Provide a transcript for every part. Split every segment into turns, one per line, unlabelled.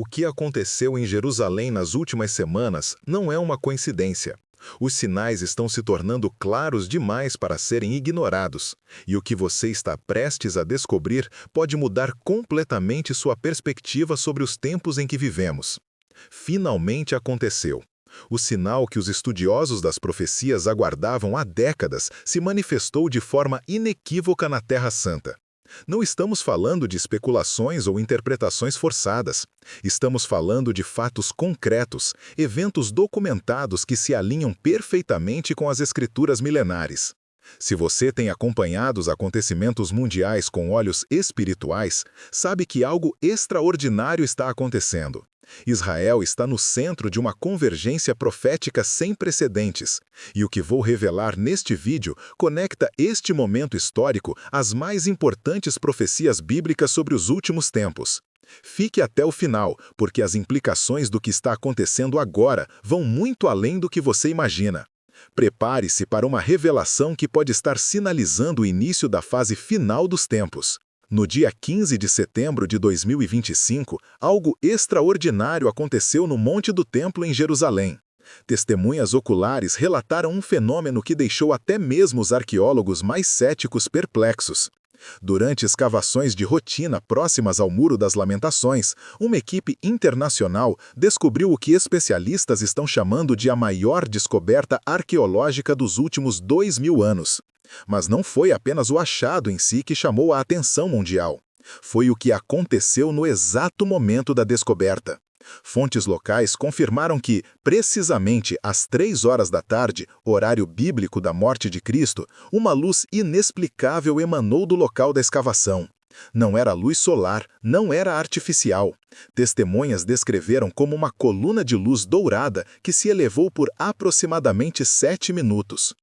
O que aconteceu em Jerusalém nas últimas semanas não é uma coincidência. Os sinais estão se tornando claros demais para serem ignorados, e o que você está prestes a descobrir pode mudar completamente sua perspectiva sobre os tempos em que vivemos. Finalmente aconteceu. O sinal que os estudiosos das profecias aguardavam há décadas se manifestou de forma inequívoca na Terra Santa. Não estamos falando de especulações ou interpretações forçadas. Estamos falando de fatos concretos, eventos documentados que se alinham perfeitamente com as escrituras milenares. Se você tem acompanhado os acontecimentos mundiais com olhos espirituais, sabe que algo extraordinário está acontecendo. Israel está no centro de uma convergência profética sem precedentes, e o que vou revelar neste vídeo conecta este momento histórico às mais importantes profecias bíblicas sobre os últimos tempos. Fique até o final, porque as implicações do que está acontecendo agora vão muito além do que você imagina. Prepare-se para uma revelação que pode estar sinalizando o início da fase final dos tempos. No dia 15 de setembro de 2025, algo extraordinário aconteceu no Monte do Templo em Jerusalém. Testemunhas oculares relataram um fenômeno que deixou até mesmo os arqueólogos mais céticos perplexos. Durante escavações de rotina próximas ao Muro das Lamentações, uma equipe internacional descobriu o que especialistas estão chamando de a maior descoberta arqueológica dos últimos 2000 anos. Mas não foi apenas o achado em si que chamou a atenção mundial. Foi o que aconteceu no exato momento da descoberta. Fontes locais confirmaram que, precisamente às 3 horas da tarde, horário bíblico da morte de Cristo, uma luz inexplicável emanou do local da escavação. Não era luz solar, não era artificial. Testemunhas descreveram como uma coluna de luz dourada que se elevou por aproximadamente 7 minutos.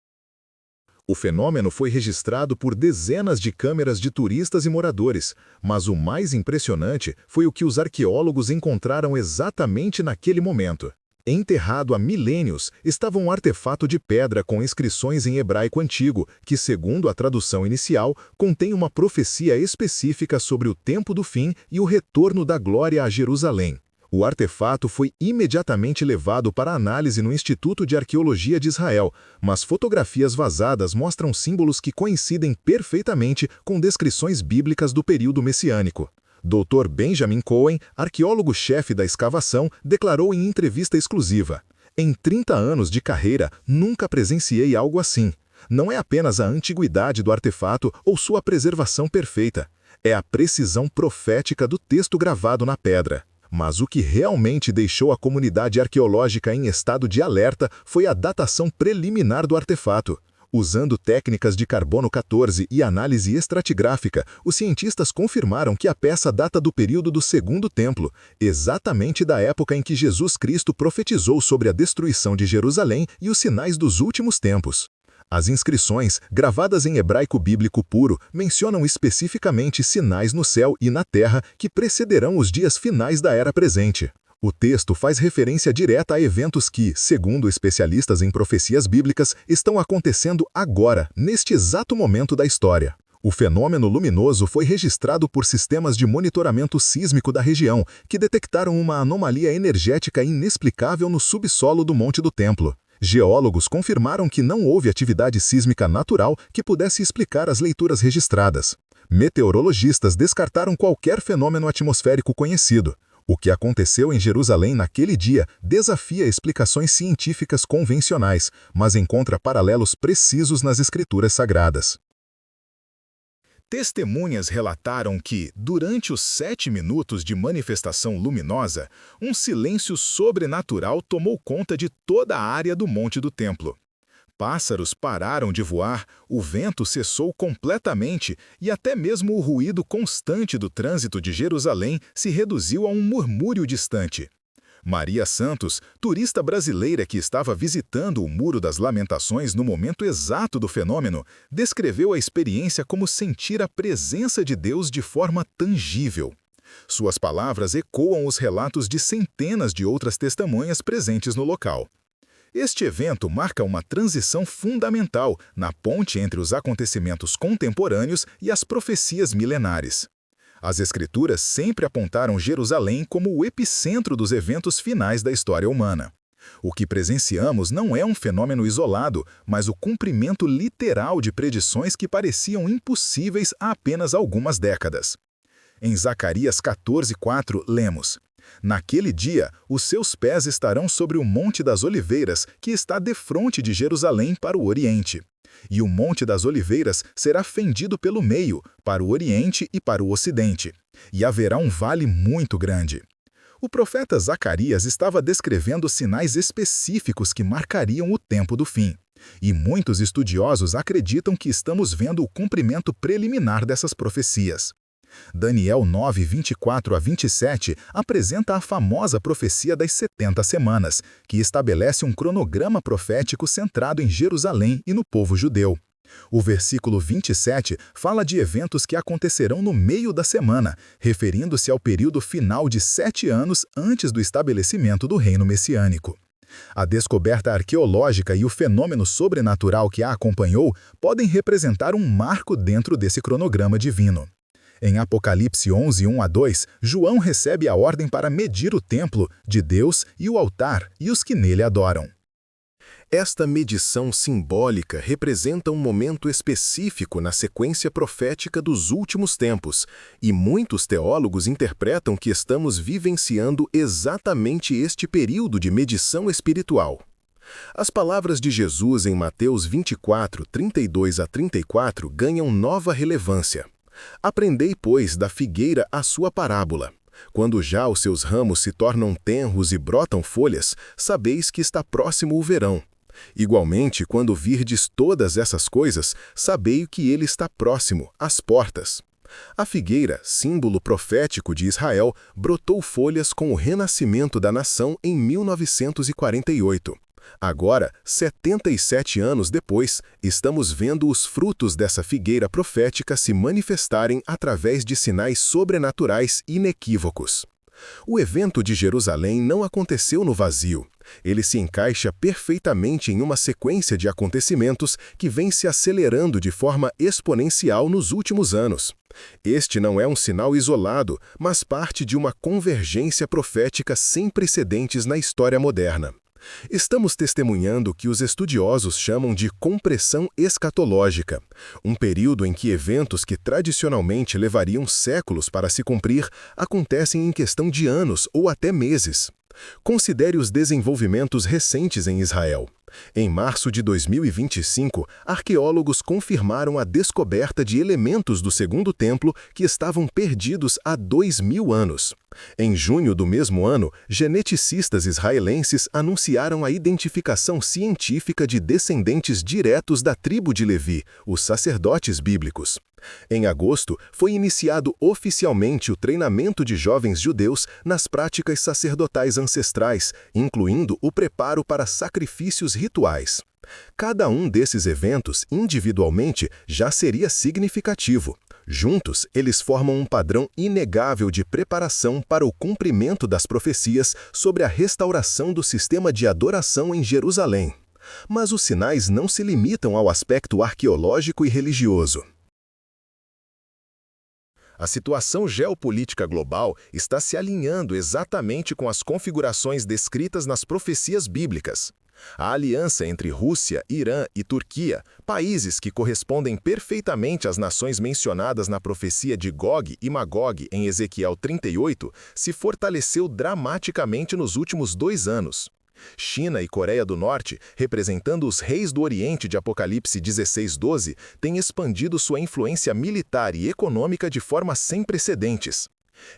O fenômeno foi registrado por dezenas de câmeras de turistas e moradores, mas o mais impressionante foi o que os arqueólogos encontraram exatamente naquele momento. Enterrado há milênios, estava um artefato de pedra com inscrições em hebraico antigo, que, segundo a tradução inicial, contém uma profecia específica sobre o tempo do fim e o retorno da glória a Jerusalém. O artefato foi imediatamente levado para análise no Instituto de Arqueologia de Israel, mas fotografias vazadas mostram símbolos que coincidem perfeitamente com descrições bíblicas do período messiânico. Dr. Benjamin Cohen, arqueólogo-chefe da escavação, declarou em entrevista exclusiva: "Em 30 anos de carreira, nunca presenciei algo assim. Não é apenas a antiguidade do artefato ou sua preservação perfeita. É a precisão profética do texto gravado na pedra." Mas o que realmente deixou a comunidade arqueológica em estado de alerta foi a datação preliminar do artefato. Usando técnicas de carbono 14 e análise estratigráfica, os cientistas confirmaram que a peça data do período do Segundo Templo, exatamente da época em que Jesus Cristo profetizou sobre a destruição de Jerusalém e os sinais dos últimos tempos. As inscrições, gravadas em hebraico bíblico puro, mencionam especificamente sinais no céu e na terra que precederão os dias finais da era presente. O texto faz referência direta a eventos que, segundo especialistas em profecias bíblicas, estão acontecendo agora, neste exato momento da história. O fenômeno luminoso foi registrado por sistemas de monitoramento sísmico da região, que detectaram uma anomalia energética inexplicável no subsolo do Monte do Templo. Geólogos confirmaram que não houve atividade sísmica natural que pudesse explicar as leituras registradas. Meteorologistas descartaram qualquer fenômeno atmosférico conhecido. O que aconteceu em Jerusalém naquele dia desafia explicações científicas convencionais, mas encontra paralelos precisos nas escrituras sagradas. Testemunhas relataram que, durante os 7 minutos de manifestação luminosa, um silêncio sobrenatural tomou conta de toda a área do Monte do Templo. Pássaros pararam de voar, o vento cessou completamente e até mesmo o ruído constante do trânsito de Jerusalém se reduziu a um murmúrio distante. Maria Santos, turista brasileira que estava visitando o Muro das Lamentações no momento exato do fenômeno, descreveu a experiência como sentir a presença de Deus de forma tangível. Suas palavras ecoam os relatos de centenas de outras testemunhas presentes no local. Este evento marca uma transição fundamental na ponte entre os acontecimentos contemporâneos e as profecias milenares. As Escrituras sempre apontaram Jerusalém como o epicentro dos eventos finais da história humana. O que presenciamos não é um fenômeno isolado, mas o cumprimento literal de predições que pareciam impossíveis há apenas algumas décadas. Em Zacarias 14:4, lemos: Naquele dia, os seus pés estarão sobre o Monte das Oliveiras, que está defronte de Jerusalém para o Oriente. E o Monte das Oliveiras será fendido pelo meio, para o Oriente e para o Ocidente. E haverá um vale muito grande. O profeta Zacarias estava descrevendo sinais específicos que marcariam o tempo do fim. E muitos estudiosos acreditam que estamos vendo o cumprimento preliminar dessas profecias. Daniel 9:24-27 apresenta a famosa profecia das 70 semanas, que estabelece um cronograma profético centrado em Jerusalém e no povo judeu. O versículo 27 fala de eventos que acontecerão no meio da semana, referindo-se ao período final de 7 anos antes do estabelecimento do reino messiânico. A descoberta arqueológica e o fenômeno sobrenatural que a acompanhou podem representar um marco dentro desse cronograma divino. Em Apocalipse 11:1-2, João recebe a ordem para medir o templo de Deus e o altar e os que nele adoram. Esta medição simbólica representa um momento específico na sequência profética dos últimos tempos, e muitos teólogos interpretam que estamos vivenciando exatamente este período de medição espiritual. As palavras de Jesus em Mateus 24:32-34 ganham nova relevância. Aprendei, pois, da figueira a sua parábola. Quando já os seus ramos se tornam tenros e brotam folhas, sabeis que está próximo o verão. Igualmente, quando virdes todas essas coisas, sabei que ele está próximo, às portas. A figueira, símbolo profético de Israel, brotou folhas com o renascimento da nação em 1948. Agora, 77 anos depois, estamos vendo os frutos dessa figueira profética se manifestarem através de sinais sobrenaturais inequívocos. O evento de Jerusalém não aconteceu no vazio. Ele se encaixa perfeitamente em uma sequência de acontecimentos que vem se acelerando de forma exponencial nos últimos anos. Este não é um sinal isolado, mas parte de uma convergência profética sem precedentes na história moderna. Estamos testemunhando o que os estudiosos chamam de compressão escatológica, um período em que eventos que tradicionalmente levariam séculos para se cumprir acontecem em questão de anos ou até meses. Considere os desenvolvimentos recentes em Israel. Em março de 2025, arqueólogos confirmaram a descoberta de elementos do Segundo Templo que estavam perdidos há 2000 anos. Em junho do mesmo ano, geneticistas israelenses anunciaram a identificação científica de descendentes diretos da tribo de Levi, os sacerdotes bíblicos. Em agosto, foi iniciado oficialmente o treinamento de jovens judeus nas práticas sacerdotais ancestrais, incluindo o preparo para sacrifícios rituais. Cada um desses eventos, individualmente, já seria significativo. Juntos, eles formam um padrão inegável de preparação para o cumprimento das profecias sobre a restauração do sistema de adoração em Jerusalém. Mas os sinais não se limitam ao aspecto arqueológico e religioso. A situação geopolítica global está se alinhando exatamente com as configurações descritas nas profecias bíblicas. A aliança entre Rússia, Irã e Turquia, países que correspondem perfeitamente às nações mencionadas na profecia de Gog e Magog em Ezequiel 38, se fortaleceu dramaticamente nos últimos 2 anos. China e Coreia do Norte, representando os reis do Oriente de Apocalipse 16:12, têm expandido sua influência militar e econômica de forma sem precedentes.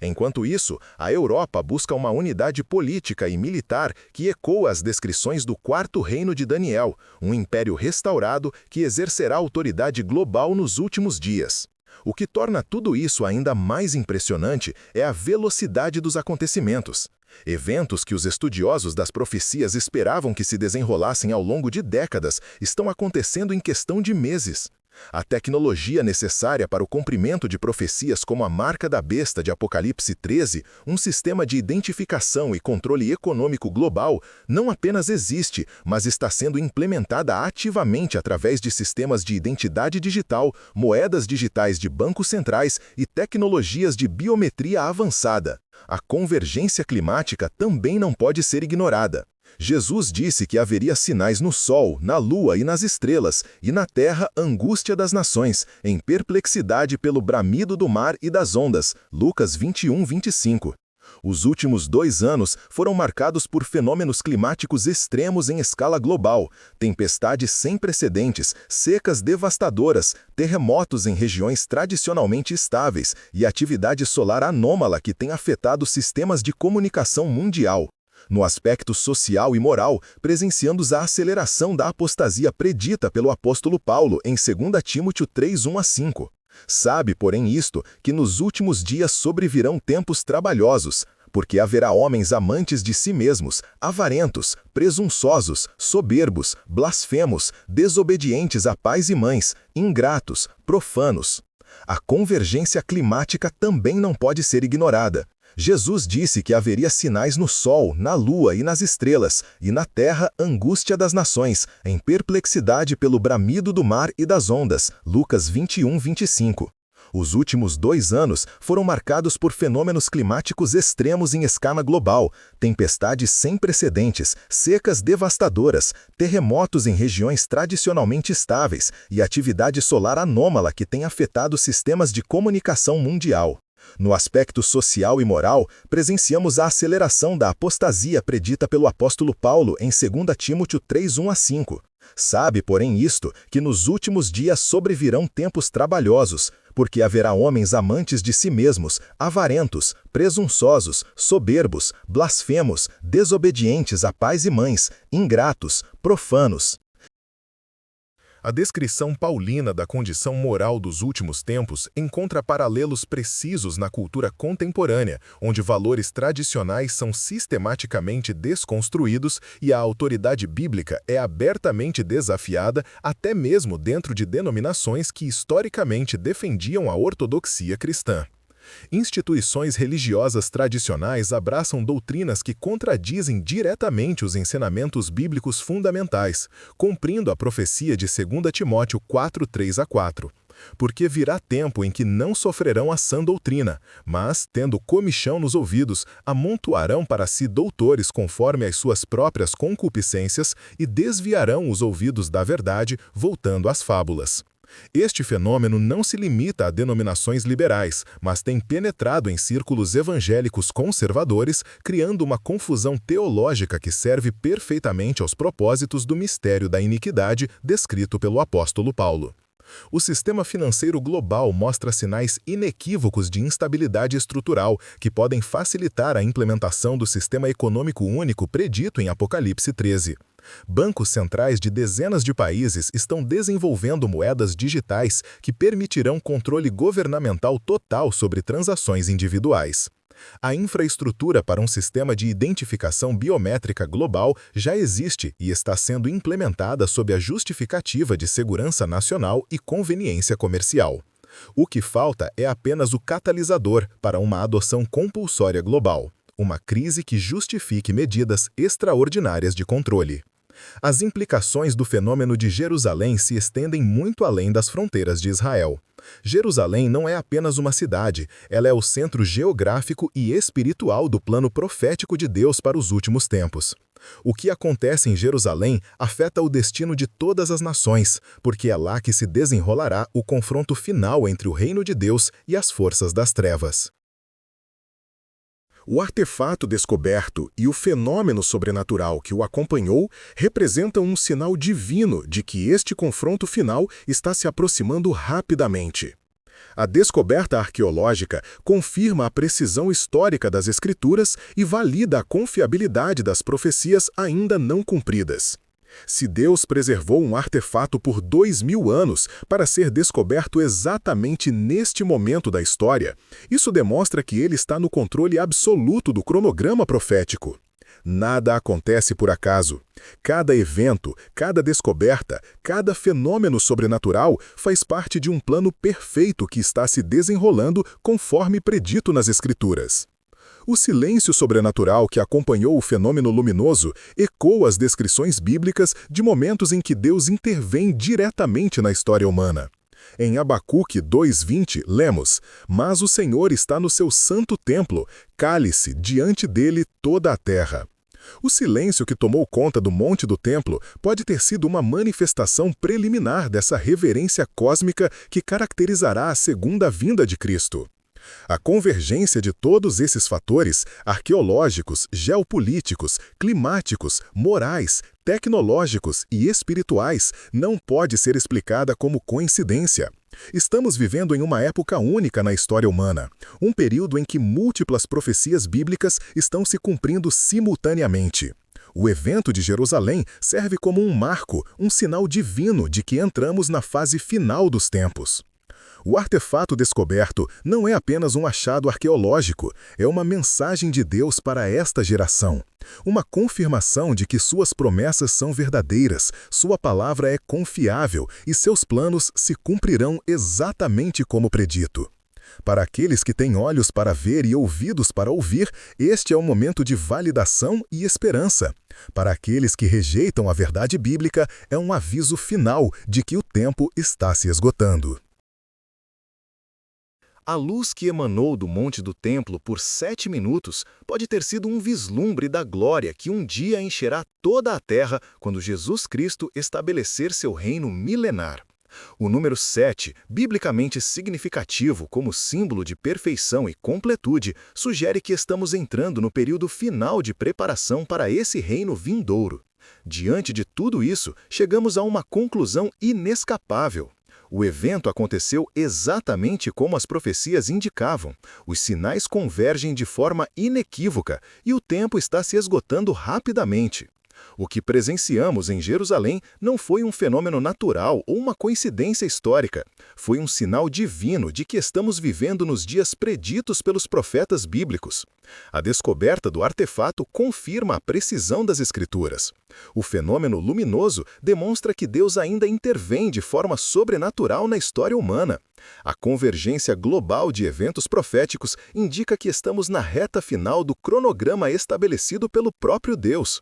Enquanto isso, a Europa busca uma unidade política e militar que ecoa as descrições do Quarto Reino de Daniel, um império restaurado que exercerá autoridade global nos últimos dias. O que torna tudo isso ainda mais impressionante é a velocidade dos acontecimentos. Eventos que os estudiosos das profecias esperavam que se desenrolassem ao longo de décadas estão acontecendo em questão de meses. A tecnologia necessária para o cumprimento de profecias como a marca da besta de Apocalipse 13, um sistema de identificação e controle econômico global, não apenas existe, mas está sendo implementada ativamente através de sistemas de identidade digital, moedas digitais de bancos centrais e tecnologias de biometria avançada. A convergência climática também não pode ser ignorada. Jesus disse que haveria sinais no sol, na lua e nas estrelas, e na terra angústia das nações, em perplexidade pelo bramido do mar e das ondas. Lucas 21, 25. Os últimos 2 anos foram marcados por fenômenos climáticos extremos em escala global, tempestades sem precedentes, secas devastadoras, terremotos em regiões tradicionalmente estáveis e atividade solar anômala que tem afetado sistemas de comunicação mundial. No aspecto social e moral, presenciamos a aceleração da apostasia predita pelo apóstolo Paulo em 2 Timóteo 3, 1-5. Sabe, porém, isto, que nos últimos dias sobrevirão tempos trabalhosos, porque haverá homens amantes de si mesmos, avarentos, presunçosos, soberbos, blasfemos, desobedientes a pais e mães, ingratos, profanos. A convergência climática também não pode ser ignorada. Jesus disse que haveria sinais no sol, na lua e nas estrelas, e na terra angústia das nações, em perplexidade pelo bramido do mar e das ondas. Lucas 21, 25. Os últimos 2 anos foram marcados por fenômenos climáticos extremos em escala global, tempestades sem precedentes, secas devastadoras, terremotos em regiões tradicionalmente estáveis e atividade solar anômala que tem afetado sistemas de comunicação mundial. No aspecto social e moral, presenciamos a aceleração da apostasia predita pelo apóstolo Paulo em 2 Timóteo 3, 1-5. Sabe, porém, isto, que nos últimos dias sobrevirão tempos trabalhosos, porque haverá homens amantes de si mesmos, avarentos, presunçosos, soberbos, blasfemos, desobedientes a pais e mães, ingratos, profanos. A descrição paulina da condição moral dos últimos tempos encontra paralelos precisos na cultura contemporânea, onde valores tradicionais são sistematicamente desconstruídos e a autoridade bíblica é abertamente desafiada até mesmo dentro de denominações que historicamente defendiam a ortodoxia cristã. Instituições religiosas tradicionais abraçam doutrinas que contradizem diretamente os ensinamentos bíblicos fundamentais, cumprindo a profecia de 2 Timóteo 4, 3-4. Porque virá tempo em que não sofrerão a sã doutrina, mas, tendo comichão nos ouvidos, amontoarão para si doutores conforme as suas próprias concupiscências e desviarão os ouvidos da verdade, voltando às fábulas. Este fenômeno não se limita a denominações liberais, mas tem penetrado em círculos evangélicos conservadores, criando uma confusão teológica que serve perfeitamente aos propósitos do mistério da iniquidade descrito pelo apóstolo Paulo. O sistema financeiro global mostra sinais inequívocos de instabilidade estrutural que podem facilitar a implementação do sistema econômico único predito em Apocalipse 13. Bancos centrais de dezenas de países estão desenvolvendo moedas digitais que permitirão controle governamental total sobre transações individuais. A infraestrutura para um sistema de identificação biométrica global já existe e está sendo implementada sob a justificativa de segurança nacional e conveniência comercial. O que falta é apenas o catalisador para uma adoção compulsória global, uma crise que justifique medidas extraordinárias de controle. As implicações do fenômeno de Jerusalém se estendem muito além das fronteiras de Israel. Jerusalém não é apenas uma cidade, ela é o centro geográfico e espiritual do plano profético de Deus para os últimos tempos. O que acontece em Jerusalém afeta o destino de todas as nações, porque é lá que se desenrolará o confronto final entre o reino de Deus e as forças das trevas. O artefato descoberto e o fenômeno sobrenatural que o acompanhou representam um sinal divino de que este confronto final está se aproximando rapidamente. A descoberta arqueológica confirma a precisão histórica das Escrituras e valida a confiabilidade das profecias ainda não cumpridas. Se Deus preservou um artefato por 2000 anos para ser descoberto exatamente neste momento da história, isso demonstra que ele está no controle absoluto do cronograma profético.
Nada acontece por acaso. Cada evento, cada descoberta, cada fenômeno sobrenatural faz parte de um plano perfeito que está se desenrolando conforme predito nas Escrituras. O silêncio sobrenatural que acompanhou o fenômeno luminoso ecoa as descrições bíblicas de momentos em que Deus intervém diretamente na história humana. Em Abacuque 2:20, lemos: "Mas o Senhor está no seu santo templo, cale-se diante dele toda a terra." O silêncio que tomou conta do monte do templo pode ter sido uma manifestação preliminar dessa reverência cósmica que caracterizará a segunda vinda de Cristo. A convergência de todos esses fatores, arqueológicos, geopolíticos, climáticos, morais, tecnológicos e espirituais, não pode ser explicada como coincidência. Estamos vivendo em uma época única na história humana, um período em que múltiplas profecias bíblicas estão se cumprindo simultaneamente. O evento de Jerusalém serve como um marco, um sinal divino de que entramos na fase final dos tempos. O artefato descoberto não é apenas um achado arqueológico, é uma mensagem de Deus para esta geração. Uma confirmação de que suas promessas são verdadeiras, sua palavra é confiável e seus planos se cumprirão exatamente como predito. Para aqueles que têm olhos para ver e ouvidos para ouvir, este é um momento de validação e esperança. Para aqueles que rejeitam a verdade bíblica, é um aviso final de que o tempo está se esgotando.
A luz que emanou do monte do templo por 7 minutos pode ter sido um vislumbre da glória que um dia encherá toda a terra quando Jesus Cristo estabelecer seu reino milenar. O número 7, biblicamente significativo como símbolo de perfeição e completude, sugere que estamos entrando no período final de preparação para esse reino vindouro. Diante de tudo isso, chegamos a uma conclusão inescapável. O evento aconteceu exatamente como as profecias indicavam. Os sinais convergem de forma inequívoca e o tempo está se esgotando rapidamente. O que presenciamos em Jerusalém não foi um fenômeno natural ou uma coincidência histórica. Foi um sinal divino de que estamos vivendo nos dias preditos pelos profetas bíblicos. A descoberta do artefato confirma a precisão das Escrituras. O fenômeno luminoso demonstra que Deus ainda intervém de forma sobrenatural na história humana. A convergência global de eventos proféticos indica que estamos na reta final do cronograma estabelecido pelo próprio Deus.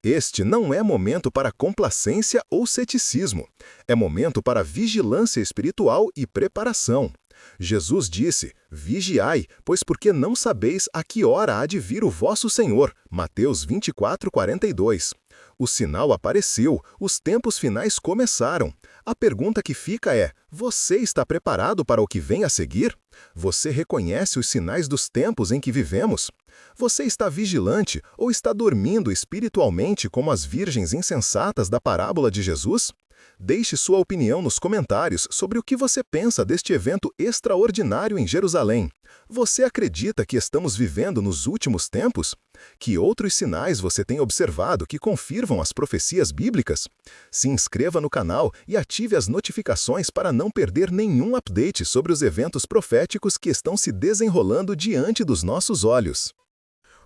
Este não é momento para complacência ou ceticismo. É momento para vigilância espiritual e preparação. Jesus disse: "Vigiai, pois porque não sabeis a que hora há de vir o vosso Senhor." Mateus 24:42. O sinal apareceu, os tempos finais começaram. A pergunta que fica é: você está preparado para o que vem a seguir? Você reconhece os sinais dos tempos em que vivemos? Você está vigilante ou está dormindo espiritualmente como as virgens insensatas da parábola de Jesus? Deixe sua opinião nos comentários sobre o que você pensa deste evento extraordinário em Jerusalém. Você acredita que estamos vivendo nos últimos tempos? Que outros sinais você tem observado que confirmam as profecias bíblicas? Se inscreva no canal e ative as notificações para não perder nenhum update sobre os eventos proféticos que estão se desenrolando diante dos nossos olhos.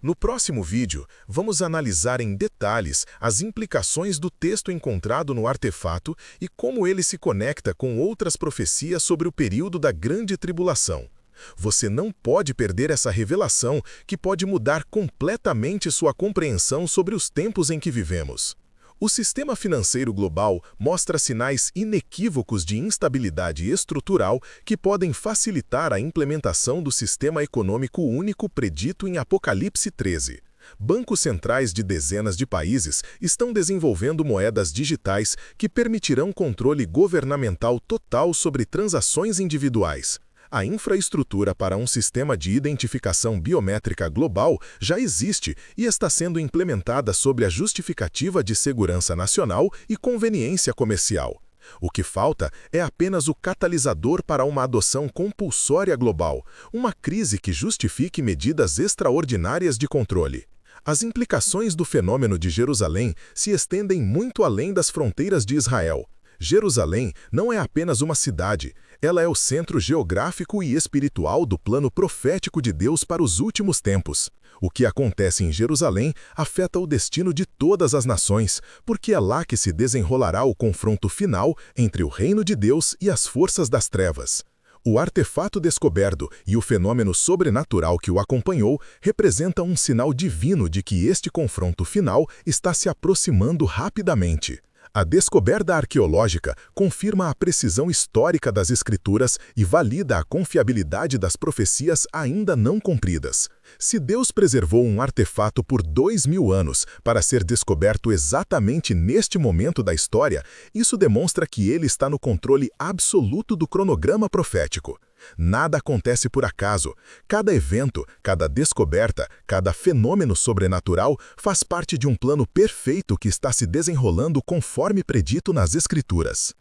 No próximo vídeo, vamos analisar em detalhes as implicações do texto encontrado no artefato e como ele se conecta com outras profecias sobre o período da Grande Tribulação. Você não pode perder essa revelação que pode mudar completamente sua compreensão sobre os tempos em que vivemos. O sistema financeiro global mostra sinais inequívocos de instabilidade estrutural que podem facilitar a implementação do sistema econômico único predito em Apocalipse 13. Bancos centrais de dezenas de países estão desenvolvendo moedas digitais que permitirão controle governamental total sobre transações individuais. A infraestrutura para um sistema de identificação biométrica global já existe e está sendo implementada sob a justificativa de segurança nacional e conveniência comercial. O que falta é apenas o catalisador para uma adoção compulsória global, uma crise que justifique medidas extraordinárias de controle. As implicações do fenômeno de Jerusalém se estendem muito além das fronteiras de Israel. Jerusalém não é apenas uma cidade, Ela é o centro geográfico e espiritual do plano profético de Deus para os últimos tempos. O que acontece em Jerusalém afeta o destino de todas as nações, porque é lá que se desenrolará o confronto final entre o reino de Deus e as forças das trevas. O artefato descoberto e o fenômeno sobrenatural que o acompanhou representam um sinal divino de que este confronto final está se aproximando rapidamente. A descoberta arqueológica confirma a precisão histórica das escrituras e valida a confiabilidade das profecias ainda não cumpridas. Se Deus preservou um artefato por 2000 anos para ser descoberto exatamente neste momento da história, isso demonstra que ele está no controle absoluto do cronograma profético. Nada acontece por acaso. Cada evento, cada descoberta, cada fenômeno sobrenatural faz parte de um plano perfeito que está se desenrolando conforme predito nas Escrituras.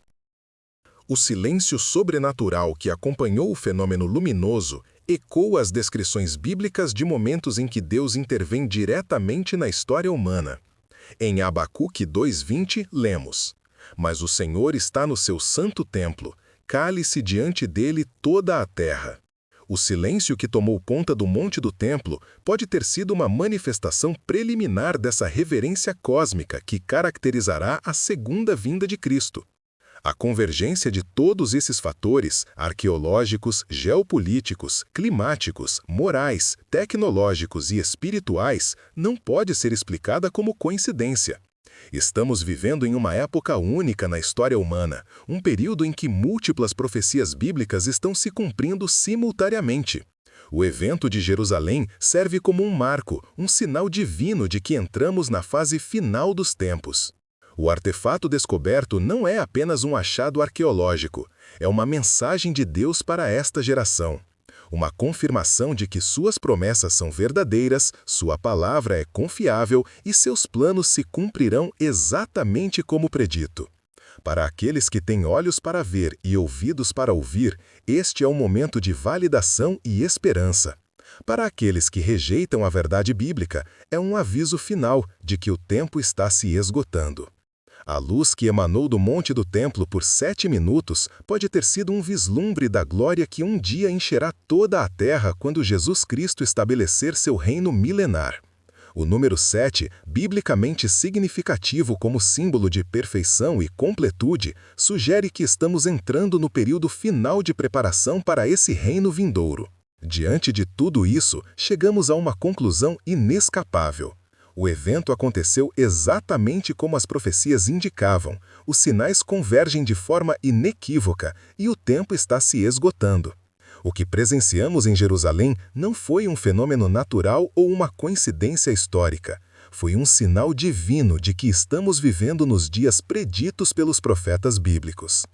O silêncio sobrenatural que acompanhou o fenômeno luminoso ecoa as descrições bíblicas de momentos em que Deus intervém diretamente na história humana. Em Abacuque 2:20, lemos: "Mas o Senhor está no seu santo templo, cale-se diante dele toda a terra." O silêncio que tomou conta do monte do templo pode ter sido uma manifestação preliminar dessa reverência cósmica que caracterizará a segunda vinda de Cristo. A convergência de todos esses fatores, arqueológicos, geopolíticos, climáticos, morais, tecnológicos e espirituais, não pode ser explicada como coincidência. Estamos vivendo em uma época única na história humana, um período em que múltiplas profecias bíblicas estão se cumprindo simultaneamente. O evento de Jerusalém serve como um marco, um sinal divino de que entramos na fase final dos tempos. O artefato descoberto não é apenas um achado arqueológico, é uma mensagem de Deus para esta geração. Uma confirmação de que suas promessas são verdadeiras, sua palavra é confiável e seus planos se cumprirão exatamente como predito. Para aqueles que têm olhos para ver e ouvidos para ouvir, este é um momento de validação e esperança. Para aqueles que rejeitam a verdade bíblica, é um aviso final de que o tempo está se esgotando. A luz que emanou do monte do templo por 7 minutos pode ter sido um vislumbre da glória que um dia encherá toda a terra quando Jesus Cristo estabelecer seu reino milenar. O número 7, biblicamente significativo como símbolo de perfeição e completude, sugere que estamos entrando no período final de preparação para esse reino vindouro. Diante de tudo isso, chegamos a uma conclusão inescapável. O evento aconteceu exatamente como as profecias indicavam, os sinais convergem de forma inequívoca e o tempo está se esgotando. O que presenciamos em Jerusalém não foi um fenômeno natural ou uma coincidência histórica. Foi um sinal divino de que estamos vivendo nos dias preditos pelos profetas bíblicos.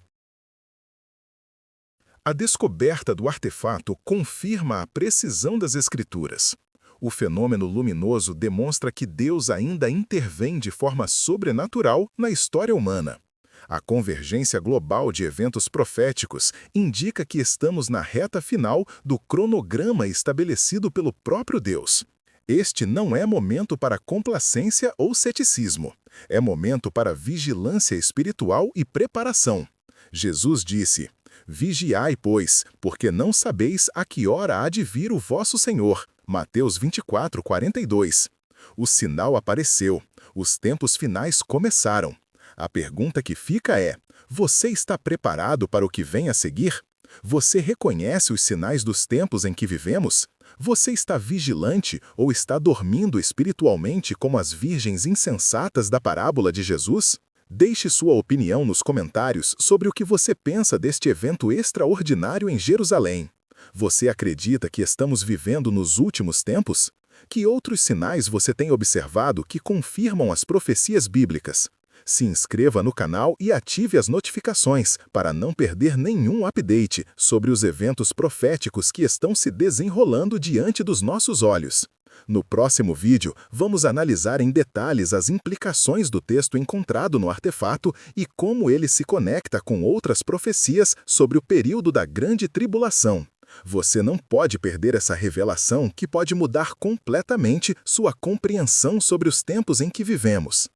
A descoberta do artefato confirma a precisão das Escrituras. O fenômeno luminoso demonstra que Deus ainda intervém de forma sobrenatural na história humana. A convergência global de eventos proféticos indica que estamos na reta final do cronograma estabelecido pelo próprio Deus. Este não é momento para complacência ou ceticismo. É momento para vigilância espiritual e preparação. Jesus disse: "Vigiai, pois, porque não sabeis a que hora há de vir o vosso Senhor." Mateus 24:42. O sinal apareceu. Os tempos finais começaram. A pergunta que fica é: você está preparado para o que vem a seguir? Você reconhece os sinais dos tempos em que vivemos? Você está vigilante ou está dormindo espiritualmente como as virgens insensatas da parábola de Jesus? Deixe sua opinião nos comentários sobre o que você pensa deste evento extraordinário em Jerusalém. Você acredita que estamos vivendo nos últimos tempos? Que outros sinais você tem observado que confirmam as profecias bíblicas? Se inscreva no canal e ative as notificações para não perder nenhum update sobre os eventos proféticos que estão se desenrolando diante dos nossos olhos. No próximo vídeo, vamos analisar em detalhes as implicações do texto encontrado no artefato e como ele se conecta com outras profecias sobre o período da Grande Tribulação. Você não pode perder essa revelação que pode mudar completamente sua compreensão sobre os tempos em que vivemos.